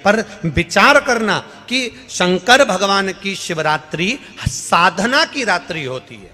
पर विचार करना कि शंकर भगवान की शिवरात्रि साधना की रात्रि होती है।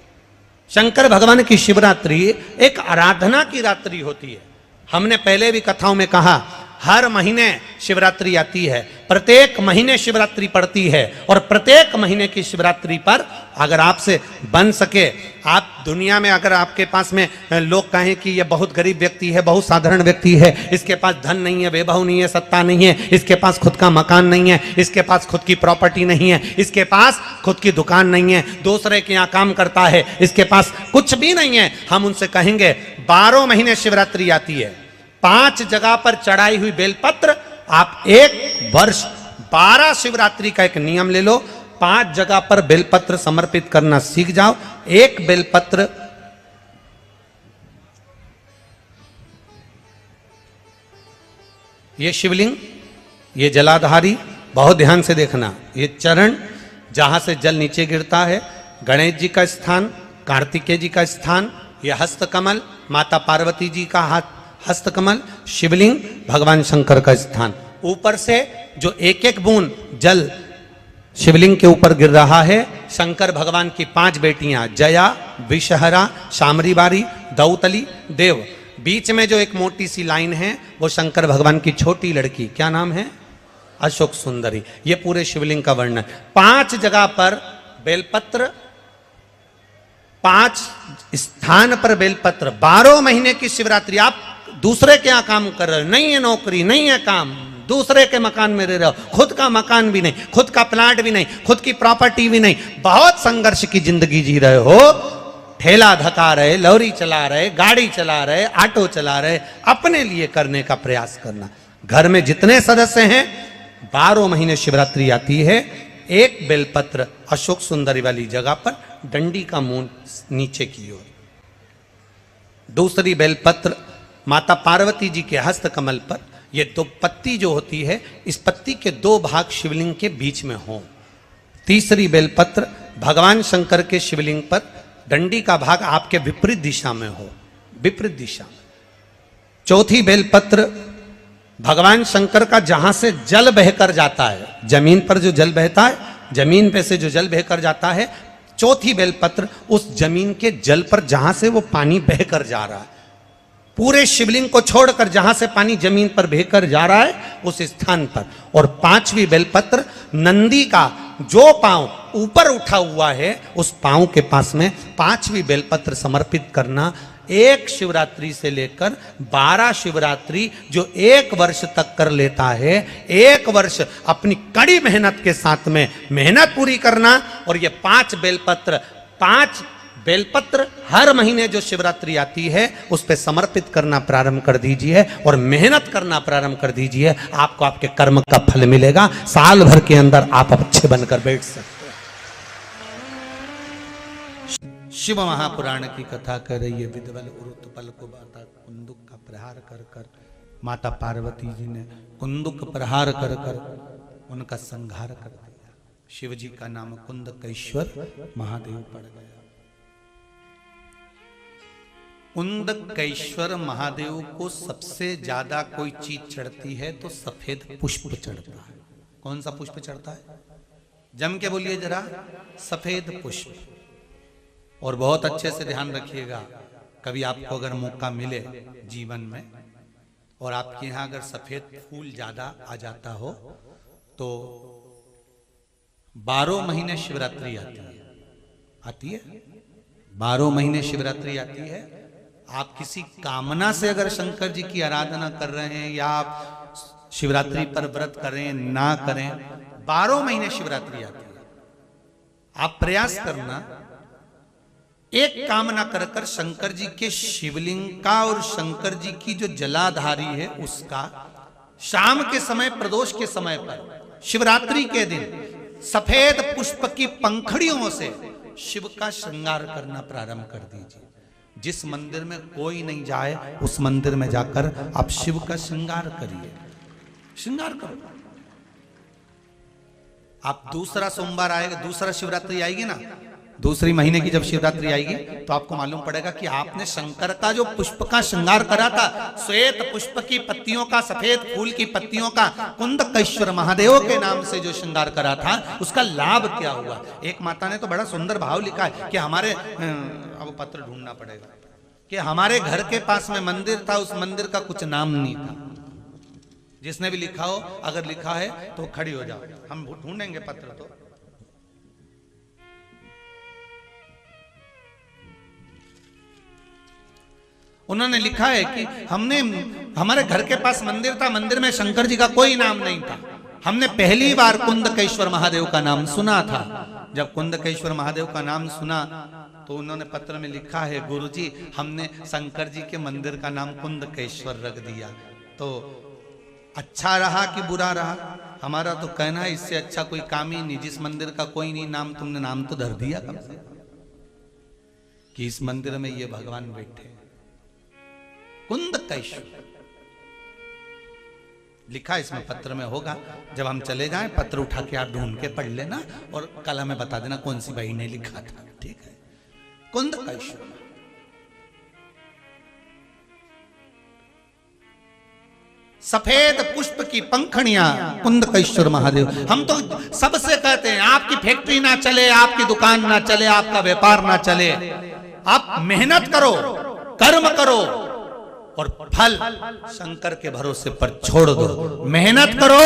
शंकर भगवान की शिवरात्रि एक आराधना की रात्रि होती है। हमने पहले भी कथाओं में कहा, हर महीने शिवरात्रि आती है, प्रत्येक महीने शिवरात्रि पड़ती है, और प्रत्येक महीने की शिवरात्रि पर अगर आपसे बन सके, आप दुनिया में अगर आपके पास में लोग कहें कि यह बहुत गरीब व्यक्ति है, बहुत साधारण व्यक्ति है, इसके पास धन नहीं है, वैभव नहीं है, सत्ता नहीं है, इसके पास खुद का मकान नहीं है, इसके पास खुद की प्रॉपर्टी नहीं है, इसके पास खुद की दुकान नहीं है, दूसरे के यहाँ काम करता है, इसके पास कुछ भी नहीं है, हम उनसे कहेंगे 12 महीने शिवरात्रि आती है, 5 जगह पर चढ़ाई हुई बेलपत्र, आप एक वर्ष 12 शिवरात्रि का एक नियम ले लो, 5 जगह पर बेलपत्र समर्पित करना सीख जाओ। एक बेलपत्र ये शिवलिंग, ये जलाधारी, बहुत ध्यान से देखना, ये चरण जहां से जल नीचे गिरता है, गणेश जी का स्थान, कार्तिकेय जी का स्थान, यह हस्तकमल माता पार्वती जी का हाथ हस्तकमल, शिवलिंग भगवान शंकर का स्थान। ऊपर से जो एक एक बूंद जल शिवलिंग के ऊपर गिर रहा है, शंकर भगवान की 5 बेटियां जया, विषहरा, शामरीबारी, दौतली, देव। बीच में जो एक मोटी सी लाइन है वो शंकर भगवान की छोटी लड़की, क्या नाम है? अशोक सुंदरी। ये पूरे शिवलिंग का वर्णन। 5 जगह पर बेलपत्र, 5 स्थान पर बेलपत्र, 12 महीने की शिवरात्रि। आप दूसरे के यहाँ काम कर रहे हो, नहीं है नौकरी, नहीं है काम, दूसरे के मकान में रह रहे हो, खुद का मकान भी नहीं, खुद का प्लाट भी नहीं, खुद की प्रॉपर्टी भी नहीं, बहुत संघर्ष की जिंदगी जी रहे हो, ठेला धका रहे, लॉरी चला रहे, गाड़ी चला रहे, ऑटो चला रहे, अपने लिए करने का प्रयास करना। घर में जितने सदस्य हैं, 12 महीने शिवरात्रि आती है, एक बेलपत्र अशोक सुंदरी वाली जगह पर, डंडी का मुंह नीचे की ओर। दूसरी बेलपत्र माता पार्वती जी के हस्त कमल पर, ये 2 पत्ती जो होती है, इस पत्ती के 2 भाग शिवलिंग के बीच में हो। तीसरी बेलपत्र भगवान शंकर के शिवलिंग पर, डंडी का भाग आपके विपरीत दिशा में हो, विपरीत दिशा में। चौथी बेलपत्र भगवान शंकर का जहां से जल बहकर जाता है, जमीन पर जो जल बहता है, जमीन पे से जो जल बहकर जाता है, चौथी बेलपत्र उस जमीन के जल पर जहां से वो पानी बहकर जा रहा है, पूरे शिवलिंग को छोड़कर जहां से पानी जमीन पर बहकर जा रहा है उस स्थान पर। और 5वीं बेलपत्र नंदी का जो पांव ऊपर उठा हुआ है, उस पांव के पास में 5वीं बेलपत्र समर्पित करना। एक शिवरात्रि से लेकर 12 शिवरात्रि जो 1 वर्ष तक कर लेता है, 1 वर्ष अपनी कड़ी मेहनत के साथ में मेहनत पूरी करना। और ये 5 बेलपत्र हर महीने जो शिवरात्रि आती है उस पे समर्पित करना प्रारंभ कर दीजिए और मेहनत करना प्रारंभ कर दीजिए। आपको आपके कर्म का फल मिलेगा। साल भर के अंदर आप अच्छे बनकर बैठ सकते हैं। शिव महापुराण की कथा कर रही है। विदवल उरुतपल को बाता कुंदुक का प्रहार कर कर माता पार्वती जी ने कुंदुक प्रहार कर कर उनका संहार कर दिया। शिव जी का नाम कुंदकेश्वर महादेव पड़ गया। कुंदकेश्वर महादेव को सबसे ज्यादा कोई चीज चढ़ती है तो सफेद पुष्प चढ़ता है। कौन सा पुष्प चढ़ता है? जम के बोलिए जरा, सफेद पुष्प। और बहुत अच्छे से ध्यान रखिएगा, कभी आपको अगर मौका मिले जीवन में और आपके यहाँ अगर सफेद फूल ज्यादा आ जाता हो तो 12 महीने शिवरात्रि आती है 12 महीने शिवरात्रि आती है। आप किसी कामना से अगर शंकर जी की आराधना कर रहे हैं या आप शिवरात्रि पर व्रत करें ना करें, 12 महीने शिवरात्रि आती है। आप प्रयास करना, एक कामना कर कर शंकर जी के शिवलिंग का और शंकर जी की जो जलाधारी है उसका शाम के समय, प्रदोष के समय पर, शिवरात्रि के दिन सफेद पुष्प की पंखड़ियों से शिव का श्रृंगार करना प्रारंभ कर दीजिए। जिस मंदिर में कोई नहीं जाए उस मंदिर में जाकर आप शिव का श्रृंगार करिए, श्रृंगार करो। आप दूसरा सोमवार आएगा, दूसरा शिवरात्रि आएगी ना, दूसरी महीने की जब शिवरात्रि आएगी तो आपको मालूम पड़ेगा कि आपने शंकर का जो पुष्प का श्रृंगार करा था, श्वेत पुष्प की पत्तियों का, सफेद फूल की पत्तियों का, कुंदकेश्वर महादेव के नाम से जो श्रृंगार करा था, उसका लाभ क्या हुआ। एक माता ने तो बड़ा सुंदर भाव लिखा है कि हमारे, अब पत्र ढूंढना पड़ेगा, कि हमारे घर के पास में मंदिर था, उस मंदिर का कुछ नाम नहीं था। जिसने भी लिखा हो, अगर लिखा है तो खड़ी हो जाओ, हम ढूंढेंगे पत्र। तो उन्होंने लिखा है कि हमारे घर के पास मंदिर था, मंदिर में शंकर जी का कोई नाम नहीं था। हमने पहली बार कुंदकेश्वर महादेव का नाम सुना था। जब कुंदकेश्वर महादेव का नाम सुना तो उन्होंने पत्र में लिखा है, गुरुजी हमने शंकर जी के मंदिर का नाम कुंदकेश्वर रख दिया। तो अच्छा रहा कि बुरा रहा, हमारा तो कहना है इससे अच्छा कोई काम ही नहीं। जिस मंदिर का कोई नहीं नाम, तुमने नाम तो धर दिया कम से कि इस मंदिर में ये भगवान बैठे। कुंदकेश्वर लिखा इसमें पत्र में होगा, जब हम चले जाएं पत्र उठा के आप ढूंढ के पढ़ लेना और कल हमें बता देना कौन सी भाई ने लिखा था। ठीक है, कुंदकेश्वर। सफेद पुष्प की पंखड़ियां, कुंदकेश्वर महादेव। हम तो सबसे कहते हैं आपकी फैक्ट्री ना चले, आपकी दुकान ना चले, आपका व्यापार ना चले, आप मेहनत करो, कर्म करो और फल शंकर के भरोसे पर छोड़ दो। मेहनत करो,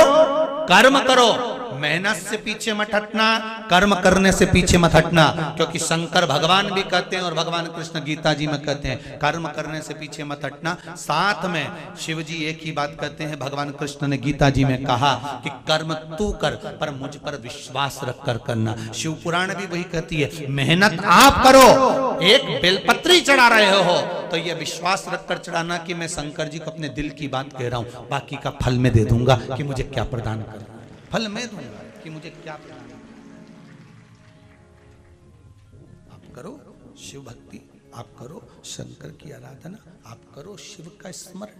कर्म करो, मेहनत से पीछे मत हटना, कर्म करने से पीछे मत हटना। क्योंकि शंकर भगवान भी कहते हैं और भगवान कृष्ण गीता जी में कहते हैं, कर्म करने से पीछे मत हटना। साथ में शिव जी एक ही बात कहते हैं, भगवान कृष्ण ने गीता जी में कहा कि कर्म तू कर पर मुझ पर विश्वास रख कर करना। शिव पुराण भी वही कहती है, मेहनत आप करो। एक बेलपत्री चढ़ा रहे हो तो यह विश्वास रखकर चढ़ाना कि मैं शंकर जी को अपने दिल की बात कह रहा हूं, बाकी का फल मैं दे दूंगा कि मुझे क्या प्रदान करना है। फल मैं दूंगा कि मुझे क्या प्रदान। आप करो शिव भक्ति, आप करो शंकर की आराधना, आप करो शिव का स्मरण।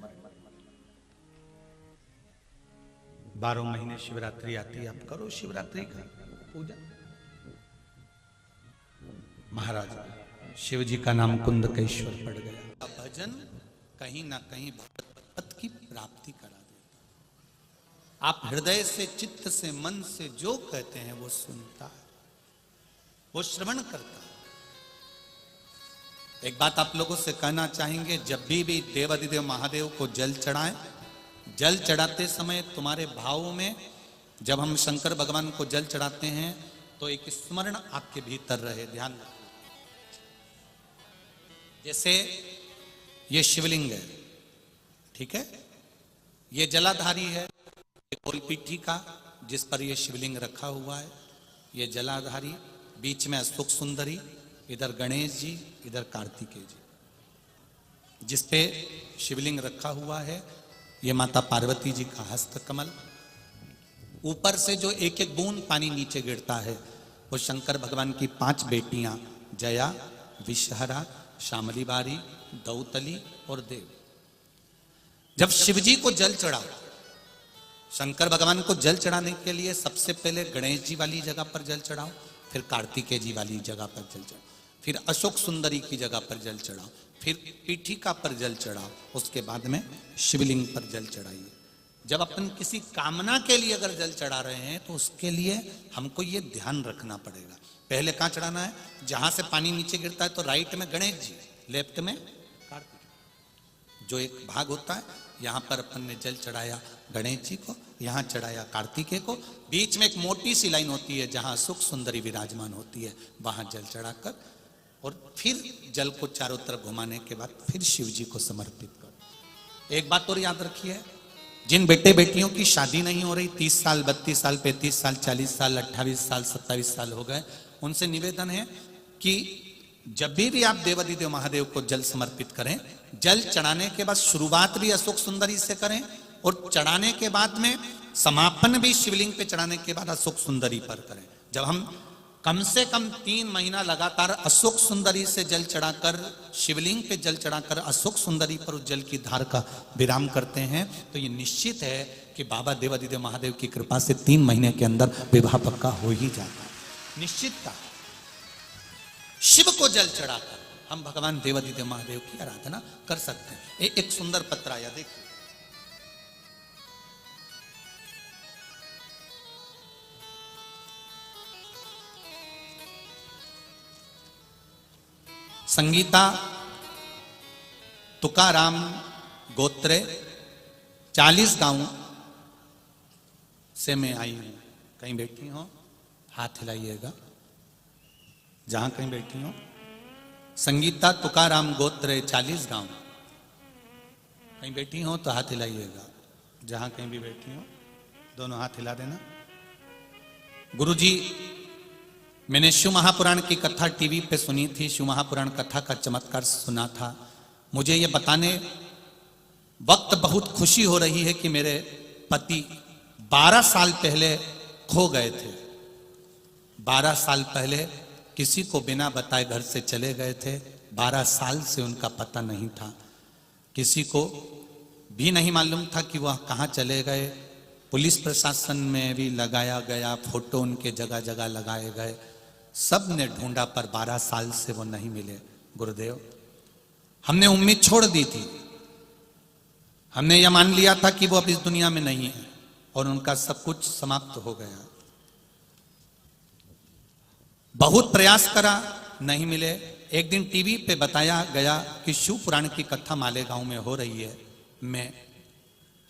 12 महीने शिवरात्रि आती है, आप करो शिवरात्रि का पूजा। महाराज शिव जी का नाम कुंदकेश्वर पड़ गया। भजन कहीं ना कहीं भगवत की प्राप्ति करा देता। आप हृदय से, चित्त से, मन से जो कहते हैं वो सुनता है, वो श्रवण करता है। एक बात आप लोगों से कहना चाहेंगे, जब भी देवाधिदेव महादेव को जल चढ़ाएं, जल चढ़ाते समय तुम्हारे भावों में, जब हम शंकर भगवान को जल चढ़ाते हैं तो एक स्मरण आपके भीतर रहे। ध्यान रखें, जैसे ये शिवलिंग है, ठीक है, ये जलाधारी है, गोल पीठी का जिस पर ये शिवलिंग रखा हुआ है, ये जलाधारी, बीच में अशोक सुंदरी, इधर गणेश जी, इधर कार्तिकेय जी, जिस पे शिवलिंग रखा हुआ है। ये माता पार्वती जी का हस्त कमल, ऊपर से जो एक एक बूंद पानी नीचे गिरता है वो शंकर भगवान की 5 बेटियां, जया, विषहरा, शामली बारी, दौतली और देव। जब शिवजी को जल चढ़ाओ, शंकर भगवान को जल चढ़ाने के लिए सबसे पहले गणेश जी वाली जगह पर जल चढ़ाओ, फिर कार्तिकेय जी वाली जगह पर जल चढ़ाओ, फिर अशोक सुंदरी की जगह पर जल चढ़ाओ, फिर पीठिका पर जल चढ़ाओ, उसके बाद में शिवलिंग पर जल चढ़ाइए। जब अपन किसी कामना के लिए अगर जल चढ़ा रहे हैं तो उसके लिए हमको ये ध्यान रखना पड़ेगा, पहले कहाँ चढ़ाना है। जहां से पानी नीचे गिरता है तो राइट में गणेश जी, लेफ्ट में कार्तिक, जो एक भाग होता है, यहाँ पर अपन ने जल चढ़ाया गणेश जी को, यहाँ चढ़ाया कार्तिकेय को, बीच में एक मोटी सी लाइन होती है जहां सुख सुंदरी विराजमान होती है, वहां जल चढ़ाकर और फिर जल को चारों तरफ घुमाने के बाद फिर शिव जी को समर्पित करो। एक बात और याद रखिए, जिन बेटे बेटियों की शादी नहीं हो रही, 30 साल, 32 साल, 35 साल, 40 साल, 28 साल, 27 साल हो गए, उनसे निवेदन है कि जब भी आप देवाधिदेव महादेव को जल समर्पित करें, जल चढ़ाने के बाद शुरुआत भी अशोक सुंदरी से करें और चढ़ाने के बाद में समापन भी शिवलिंग पे चढ़ाने के बाद अशोक सुंदरी पर करें। जब हम कम से कम 3 महीना लगातार अशोक सुंदरी से जल चढ़ाकर, शिवलिंग पे जल चढ़ाकर अशोक सुंदरी पर उस जल की धार का विराम करते हैं तो ये निश्चित है कि बाबा देवाधिदेव महादेव की कृपा से 3 महीने के अंदर विवाह पक्का हो ही जाता है, निश्चित था। शिव को जल चढ़ाकर हम भगवान देवादिदेव महादेव की आराधना कर सकते हैं। एक सुंदर पत्र आया, देखिए। संगीता तुकाराम गोत्रे 40 गांव से मैं आई हूं। कहीं बैठी हो हाथ हिलाइएगा, जहां कहीं बैठी हो। संगीता तुकाराम गोत्र 40 गांव, कहीं बैठी हो तो हाथ हिलाइएगा, जहां कहीं भी बैठी हो दोनों हाथ हिला देना। गुरुजी, मैंने शिव महापुराण की कथा टीवी पे सुनी थी, शिव महापुराण कथा का चमत्कार सुना था। मुझे ये बताने वक्त बहुत खुशी हो रही है कि मेरे पति 12 साल पहले खो गए थे। 12 साल पहले किसी को बिना बताए घर से चले गए थे। 12 साल से उनका पता नहीं था, किसी को भी नहीं मालूम था कि वह कहाँ चले गए। पुलिस प्रशासन में भी लगाया गया, फोटो उनके जगह जगह लगाए गए, सब ने ढूंढा पर 12 साल से वो नहीं मिले। गुरुदेव, हमने उम्मीद छोड़ दी थी, हमने यह मान लिया था कि वो अब इस दुनिया में नहीं है और उनका सब कुछ समाप्त हो गया। बहुत प्रयास करा, नहीं मिले। एक दिन टीवी पे बताया गया कि शिव पुराण की कथा मालेगांव में हो रही है। मैं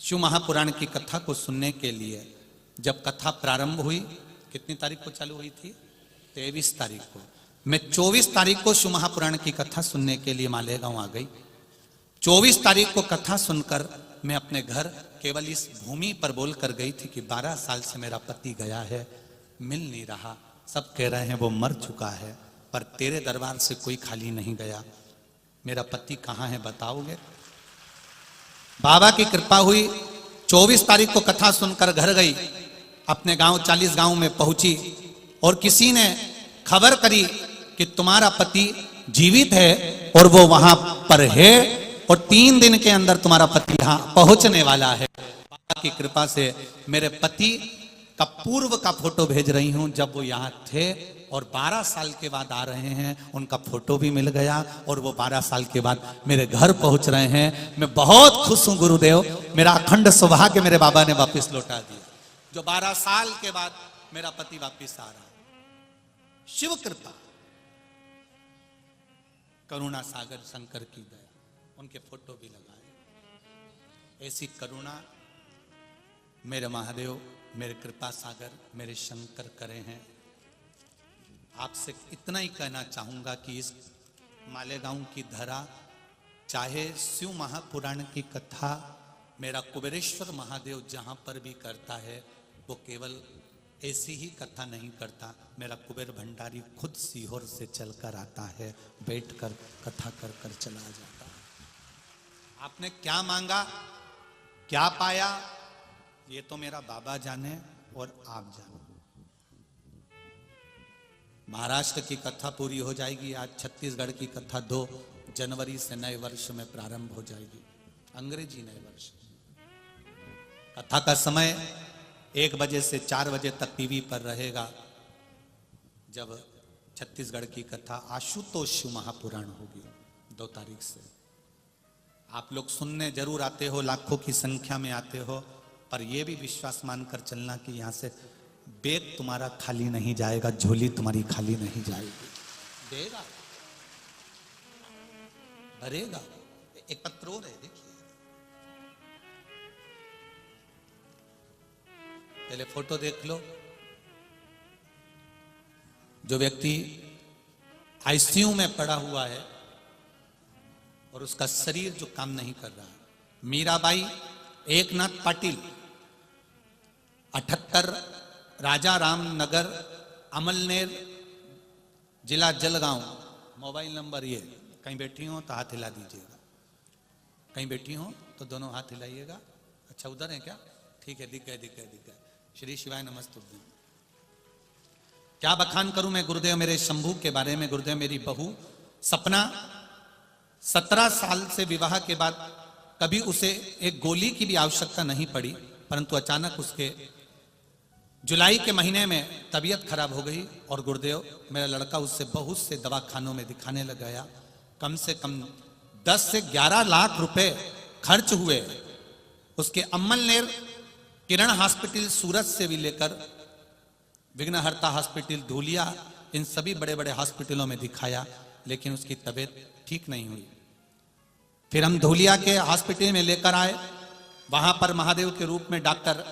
शिव महापुराण की कथा को सुनने के लिए जब कथा प्रारंभ हुई, कितनी तारीख को चालू हुई थी? 23 तारीख को। मैं 24 तारीख को शिव महापुराण की कथा सुनने के लिए मालेगांव आ गई। 24 तारीख को कथा सुनकर मैं अपने घर केवल इस भूमि पर बोल कर गई थी कि 12 साल से मेरा पति गया है, मिल नहीं रहा। सब कह रहे हैं वो मर चुका है, पर तेरे दरबार से कोई खाली नहीं गया। मेरा पति कहाँ है बताओगे? बाबा की कृपा हुई। 24 तारीख को कथा सुनकर घर गई, अपने गांव 40 गांव में पहुंची और किसी ने खबर करी कि तुम्हारा पति जीवित है और वो वहां पर है और 3 दिन के अंदर तुम्हारा पति यहां पहुंचने वाला है। बाबा की कृपा से मेरे पति का पूर्व का फोटो भेज रही हूं, जब वो यहां थे और 12 साल के बाद आ रहे हैं। उनका फोटो भी मिल गया और वो 12 साल के बाद मेरे घर पहुंच रहे हैं। मैं बहुत खुश हूं गुरुदेव, मेरा अखंड सौभाग्य मेरे बाबा ने वापस लौटा दिया, जो 12 साल के बाद मेरा पति वापस आ रहा है। शिव कृपा, करुणा सागर शंकर की दया, उनके फोटो भी लगाए। ऐसी करुणा मेरे महादेव, मेरे कृपा सागर, मेरे शंकर करे हैं। आपसे इतना ही कहना चाहूंगा कि इस मालेगांव की धरा, चाहे शिव महापुराण की कथा मेरा कुबेरेश्वर महादेव जहां पर भी करता है, वो केवल ऐसी ही कथा नहीं करता। मेरा कुबेर भंडारी खुद सीहोर से चलकर आता है, बैठकर कथा कर कर चला जाता है। आपने क्या मांगा, क्या पाया, ये तो मेरा बाबा जाने और आप जाने। महाराष्ट्र की कथा पूरी हो जाएगी आज। छत्तीसगढ़ की कथा 2 जनवरी से नए वर्ष में प्रारंभ हो जाएगी, अंग्रेजी नए वर्ष। कथा का समय 1 बजे से 4 बजे तक टीवी पर रहेगा। जब छत्तीसगढ़ की कथा आशुतोष शिव महापुराण होगी 2 तारीख से। आप लोग सुनने जरूर आते हो, लाखों की संख्या में आते हो, पर यह भी विश्वास मानकर चलना कि यहां से बैग तुम्हारा खाली नहीं जाएगा, झोली तुम्हारी खाली नहीं जाएगी। देगा, भरेगा। एक पत्र और है, देखिए, पहले फोटो देख लो। जो व्यक्ति आईसीयू में पड़ा हुआ है और उसका शरीर जो काम नहीं कर रहा, मीराबाई एकनाथ पाटिल, 78, राजा राम नगर, अमलनेर, जिला जलगांव। मोबाइल नंबर ये। कहीं बैठी हो तो हाथ हिला दीजिएगा, कहीं बैठी हो तो दोनों हाथ हिलाइएगा। अच्छा, उधर है क्या? ठीक है, दिख गए दिख गए दिख गए। श्री शिवाय नमस्तुभ्यं। क्या बखान करूं मैं गुरुदेव मेरे शंभू के बारे में। गुरुदेव, मेरी बहू सपना 17 साल से विवाह के बाद कभी उसे एक गोली की भी आवश्यकता नहीं पड़ी, परंतु अचानक उसके जुलाई के महीने में तबीयत खराब हो गई और गुरुदेव मेरा लड़का उससे बहुत से दवाखानों में दिखाने लग गया। कम से कम 10 से 11 लाख रुपए खर्च हुए। उसके अम्मलनेर किरण हॉस्पिटल सूरत से भी लेकर विघ्नहर्ता हॉस्पिटल धूलिया, इन सभी बड़े बड़े हॉस्पिटलों में दिखाया, लेकिन उसकी तबीयत ठीक नहीं हुई। फिर हम धूलिया के हॉस्पिटल में लेकर आए। वहां पर महादेव के रूप में डॉक्टर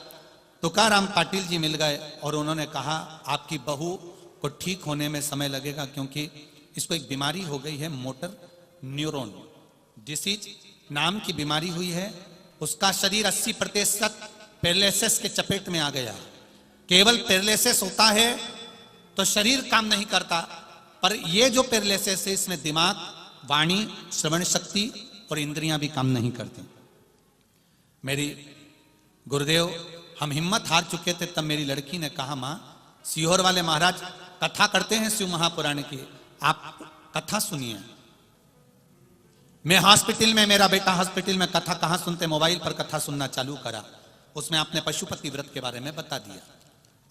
तुकाराम पाटिल जी मिल गए और उन्होंने कहा आपकी बहू को ठीक होने में समय लगेगा, क्योंकि इसको एक बीमारी हो गई है, मोटर न्यूरॉन डिसीज नाम की बीमारी हुई है। उसका शरीर 80% पैरालिसिस के चपेट में आ गया। केवल पैरालिसिस होता है तो शरीर काम नहीं करता, पर यह जो पैरालिसिस है इसमें दिमाग, वाणी, श्रवण शक्ति और इंद्रियां भी काम नहीं करती। मेरी गुरुदेव हम हिम्मत हार चुके थे, तब मेरी लड़की ने कहा मां सीहोर वाले महाराज कथा करते हैं शिव महापुराण की, आप कथा सुनिए। मैं हॉस्पिटल में, मेरा बेटा हॉस्पिटल में कथा कहां सुनते, मोबाइल पर कथा सुनना चालू करा। उसमें आपने पशुपति व्रत के बारे में बता दिया।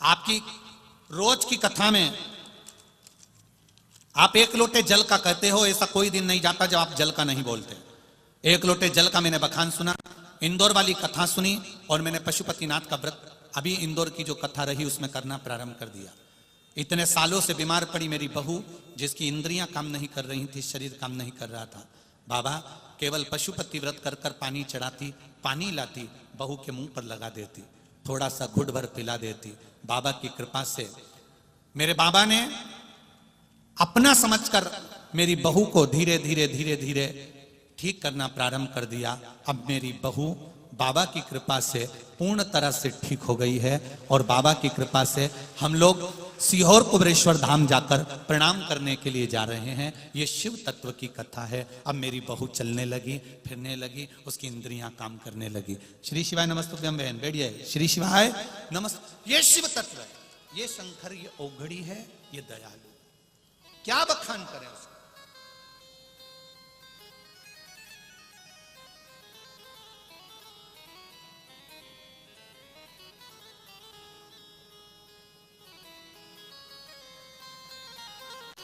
आपकी रोज की कथा में आप 1 लोटे जल का कहते हो, ऐसा कोई दिन नहीं जाता जब आप जल का नहीं बोलते। 1 लोटे जल का मैंने बखान सुना, इंदौर वाली कथा सुनी और मैंने पशुपतिनाथ का व्रत अभी इंदौर की जो कथा रही उसमें करना प्रारंभ कर दिया। इतने सालों से बीमार पड़ी मेरी बहू, जिसकी इंद्रियां काम नहीं कर रही थी, शरीर काम नहीं कर रहा था। बाबा केवल पशुपति व्रत कर कर पानी चढ़ाती, पानी लाती, बहू के मुंह पर लगा देती, थोड़ा सा घुट भर पिला देती। बाबा की कृपा से मेरे बाबा ने अपना समझकर मेरी बहू को धीरे धीरे धीरे धीरे ठीक करना प्रारंभ कर दिया। अब मेरी बहू बाबा की कृपा से पूर्ण तरह से ठीक हो गई है और बाबा की कृपा से हम लोग सीहोर कुबरेश्वर धाम जाकर प्रणाम करने के लिए जा रहे हैं। ये शिव तत्व की कथा है। अब मेरी बहू चलने लगी, फिरने लगी, उसकी इंद्रियां काम करने लगी। श्री शिवाय नमस्तुभ्यं बहन, बैठिए। श्री शिवाय नमस्त। ये शिव तत्व है, ये शंकर, ये औघड़ी है, ये दयालु। क्या बखान करें उसका।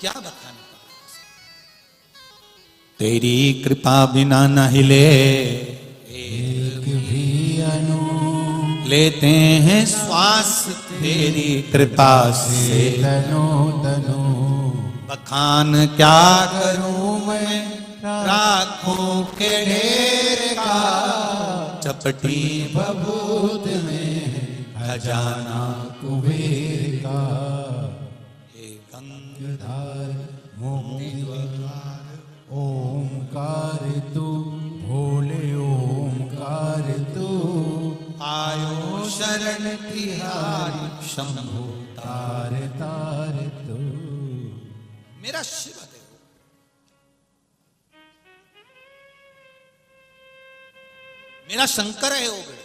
क्या बखान करें। तेरी कृपा बिना न हिले एक भी अनु, लेते हैं श्वास तेरी कृपा से तनो तनो। बखान क्या करूं मैं राखों के ढेर का, चपटी बबूद में खजाना कुबेर का। ओंकार तू भोले, ओंकार तू आयो शरण तिहारी शंभु तार तार तू। मेरा शिव देव, मेरा शंकर है ओगड़े।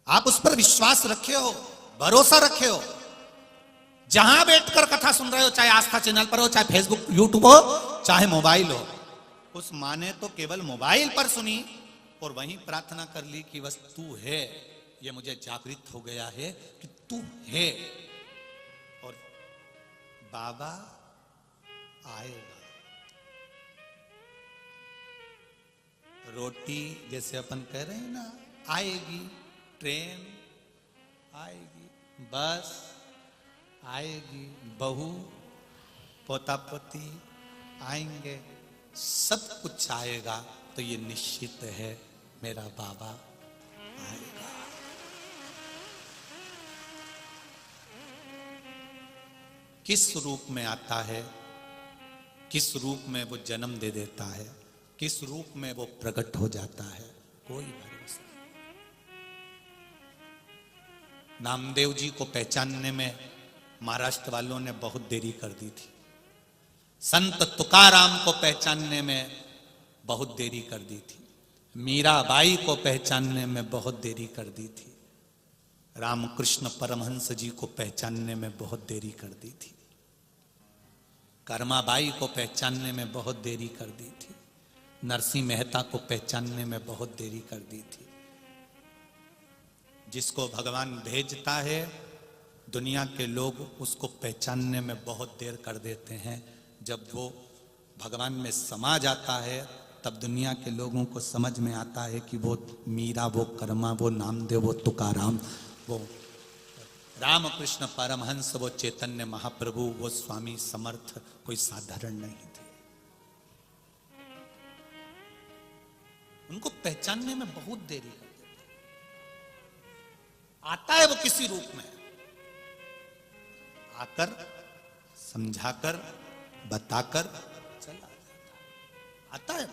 आप उस पर विश्वास रखे हो, भरोसा रखे हो। जहां बैठकर कथा सुन रहे हो, चाहे आस्था चैनल पर हो, चाहे फेसबुक यूट्यूब हो, चाहे मोबाइल हो, उस मां ने तो केवल मोबाइल पर सुनी और वहीं प्रार्थना कर ली कि बस तू है। ये मुझे जागृत हो गया है कि तू है और बाबा आएगा। रोटी जैसे अपन कह रहे हैं ना, आएगी, ट्रेन आएगी, बस आएगी, बहू पोता पोती आएंगे, सब कुछ आएगा। तो ये निश्चित है मेरा बाबा आएगा। किस रूप में आता है, किस रूप में वो जन्म दे देता है, किस रूप में वो प्रकट हो जाता है, कोई भरोसा नहीं। नामदेव जी को पहचानने में महाराष्ट्र वालों ने बहुत देरी कर दी थी। संत तुकाराम को पहचानने में बहुत देरी कर दी थी। मीराबाई को पहचानने में बहुत देरी कर दी थी। रामकृष्ण परमहंस जी को पहचानने में बहुत देरी कर दी थी। कर्माबाई को पहचानने में बहुत देरी कर दी थी। नरसिंह मेहता को पहचानने में बहुत देरी कर दी थी। जिसको भगवान भेजता है दुनिया के लोग उसको पहचानने में बहुत देर कर देते हैं। जब वो भगवान में समा जाता है तब दुनिया के लोगों को समझ में आता है कि वो मीरा, वो कर्मा, वो नामदेव, वो तुकाराम, वो रामकृष्ण परमहंस, वो चैतन्य महाप्रभु, वो स्वामी समर्थ कोई साधारण नहीं थे। उनको पहचानने में बहुत देरी कर देते। आता है वो किसी रूप में, आकर समझाकर बताकर चला जाता। आता है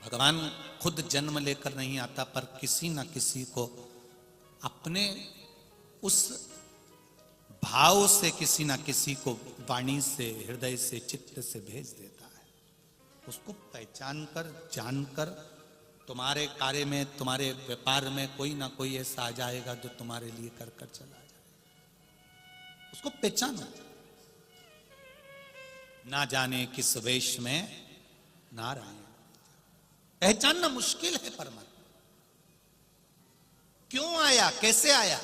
भगवान खुद जन्म लेकर नहीं आता, पर किसी ना किसी को अपने उस भाव से, किसी ना किसी को वाणी से, हृदय से, चित्त से भेज देता है। उसको पहचान कर, जानकर तुम्हारे कार्य में, तुम्हारे व्यापार में कोई ना कोई ऐसा आ जाएगा जो तुम्हारे लिए कर कर चला जाए। उसको पहचानो। ना जाने किस वेश में नारायण, पहचानना मुश्किल है परमात्मा। क्यों आया, कैसे आया?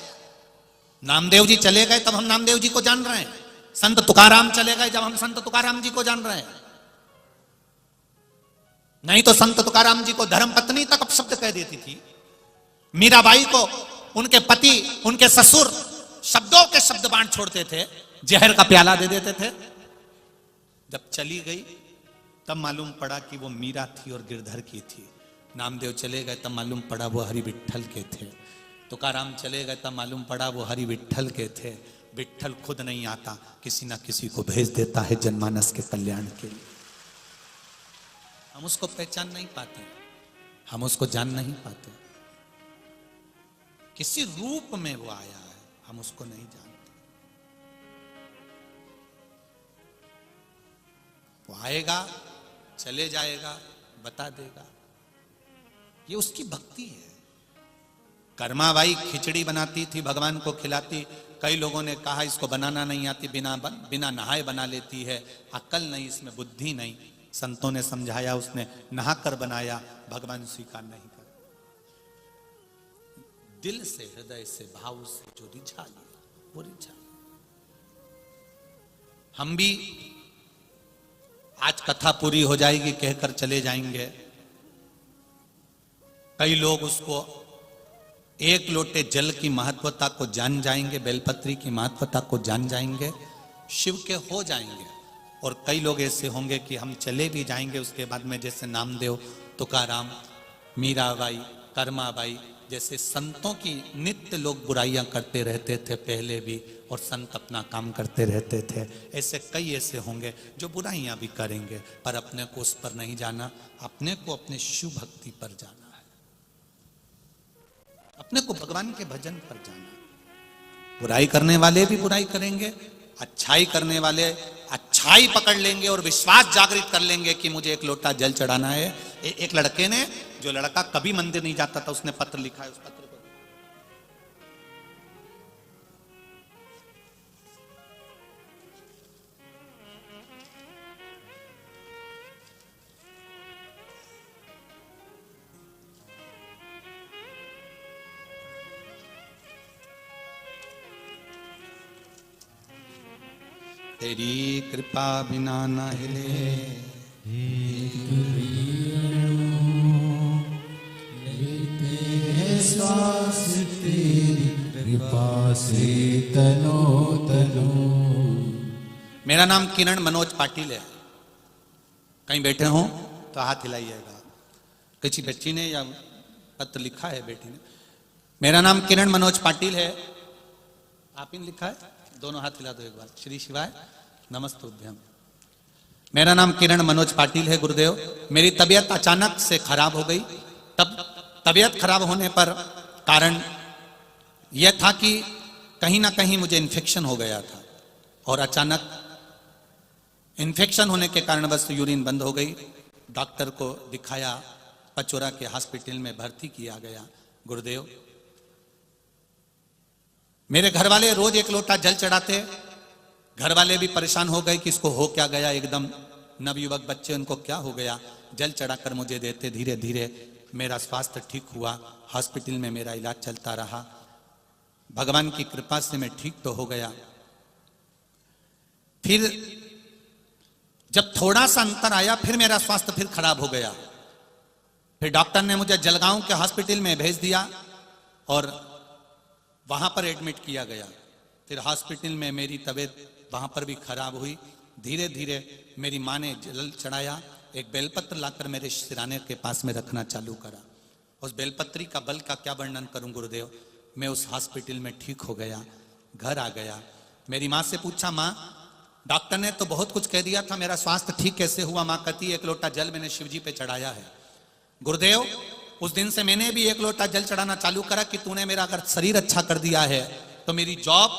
नामदेव जी चले गए तब हम नामदेव जी को जान रहे हैं। संत तुकाराम चले गए जब हम संत तुकाराम जी को जान रहे हैं। नहीं तो संत तुकाराम जी को धर्मपत्नी तक अपशब्द कह देती थी। मीराबाई को उनके पति, उनके ससुर शब्दों के शब्द बांट छोड़ते थे, जहर का प्याला दे देते थे। जब चली गई तब मालूम पड़ा कि वो मीरा थी और गिरधर की थी। नामदेव चले गए तब मालूम पड़ा वो हरि विट्ठल के थे। तुकाराम चले गए तब मालूम पड़ा वो हरि विट्ठल के थे। विट्ठल खुद नहीं आता, किसी ना किसी को भेज देता है जनमानस के कल्याण के लिए। हम उसको पहचान नहीं पाते, हम उसको जान नहीं पाते। किसी रूप में वो आया है, हम उसको नहीं जानते। वो आएगा, चले जाएगा, बता देगा। ये उसकी भक्ति है। कर्माबाई खिचड़ी बनाती थी, भगवान को खिलाती। कई लोगों ने कहा इसको बनाना नहीं आती, बिना नहाए बना लेती है, अक्ल नहीं, इसमें बुद्धि नहीं। संतों ने समझाया, उसने नहाकर बनाया, भगवान स्वीकार नहीं कर। दिल से, हृदय से, भाव से जो रिझा लिया वो रिझा। हम भी आज कथा पूरी हो जाएगी कहकर चले जाएंगे। कई लोग उसको एक लोटे जल की महत्वता को जान जाएंगे, बेलपत्री की महत्वता को जान जाएंगे, शिव के हो जाएंगे। और कई लोग ऐसे होंगे कि हम चले भी जाएंगे उसके बाद में, जैसे नामदेव, तुकाराम, मीराबाई, कर्माबाई जैसे संतों की नित्य लोग बुराइयां करते रहते थे पहले भी, और संत अपना काम करते रहते थे। ऐसे कई ऐसे होंगे जो बुराइयां भी करेंगे, पर अपने को उस पर नहीं जाना, अपने को अपने शिव भक्ति पर जाना है, अपने को भगवान के भजन पर जाना। बुराई करने वाले भी बुराई करेंगे, अच्छाई करने वाले अच्छाई पकड़ लेंगे और विश्वास जागृत कर लेंगे कि मुझे एक लोटा जल चढ़ाना है। एक लड़के ने, जो लड़का कभी मंदिर नहीं जाता था, उसने पत्र लिखा है। उस पत्र को तेरी कृपा बिना न हिले, श्वास तेरी कृपा से तनो तनो। मेरा नाम किरण मनोज पाटिल है। कहीं बैठे हो तो हाथ हिलाइएगा। किसी बच्ची ने या पत्र लिखा है बेटी ने। मेरा नाम किरण मनोज पाटिल है। आप ही ने लिखा है? दोनों हाथ हिला दो एक बार। श्री शिवाय नमस्तुभ्यम। मेरा नाम किरण मनोज पाटिल है गुरुदेव। मेरी तबीयत अचानक से खराब हो गई। तब तबीयत खराब होने पर कारण यह था कि कहीं ना कहीं मुझे इन्फेक्शन हो गया था, और अचानक इन्फेक्शन होने के कारण बस यूरिन बंद हो गई। डॉक्टर को दिखाया, पचोरा के हॉस्पिटल में भर्ती किया गया। गुरुदेव, मेरे घर वाले रोज एक लोटा जल चढ़ाते। घर वाले भी परेशान हो गए कि इसको हो क्या गया, एकदम नवयुवक बच्चे, उनको क्या हो गया। जल चढ़ाकर मुझे देते। धीरे धीरे मेरा स्वास्थ्य ठीक हुआ, हॉस्पिटल में मेरा इलाज चलता रहा। भगवान की कृपा से मैं ठीक तो हो गया। फिर जब थोड़ा सा अंतर आया, फिर मेरा स्वास्थ्य फिर खराब हो गया। फिर डॉक्टर ने मुझे जलगांव के हॉस्पिटल में भेज दिया और वहां पर एडमिट किया गया। फिर हॉस्पिटल में मेरी तबीयत वहां पर भी खराब हुई। धीरे धीरे मेरी माँ ने जल चढ़ाया, एक बेलपत्र लाकर मेरे सिराने के पास में रखना चालू करा। उस बेलपत्री का बल का क्या वर्णन करूं गुरुदेव। मैं उस हॉस्पिटल में ठीक हो गया, घर आ गया। मेरी माँ से पूछा, माँ डॉक्टर ने तो बहुत कुछ कह दिया था, मेरा स्वास्थ्य ठीक कैसे हुआ? माँ कहती, 1 लोटा जल मैंने शिव जी पे चढ़ाया है। गुरुदेव उस दिन से मैंने भी 1 लोटा जल चढ़ाना चालू करा कि तूने मेरा अगर शरीर अच्छा कर दिया है तो मेरी जॉब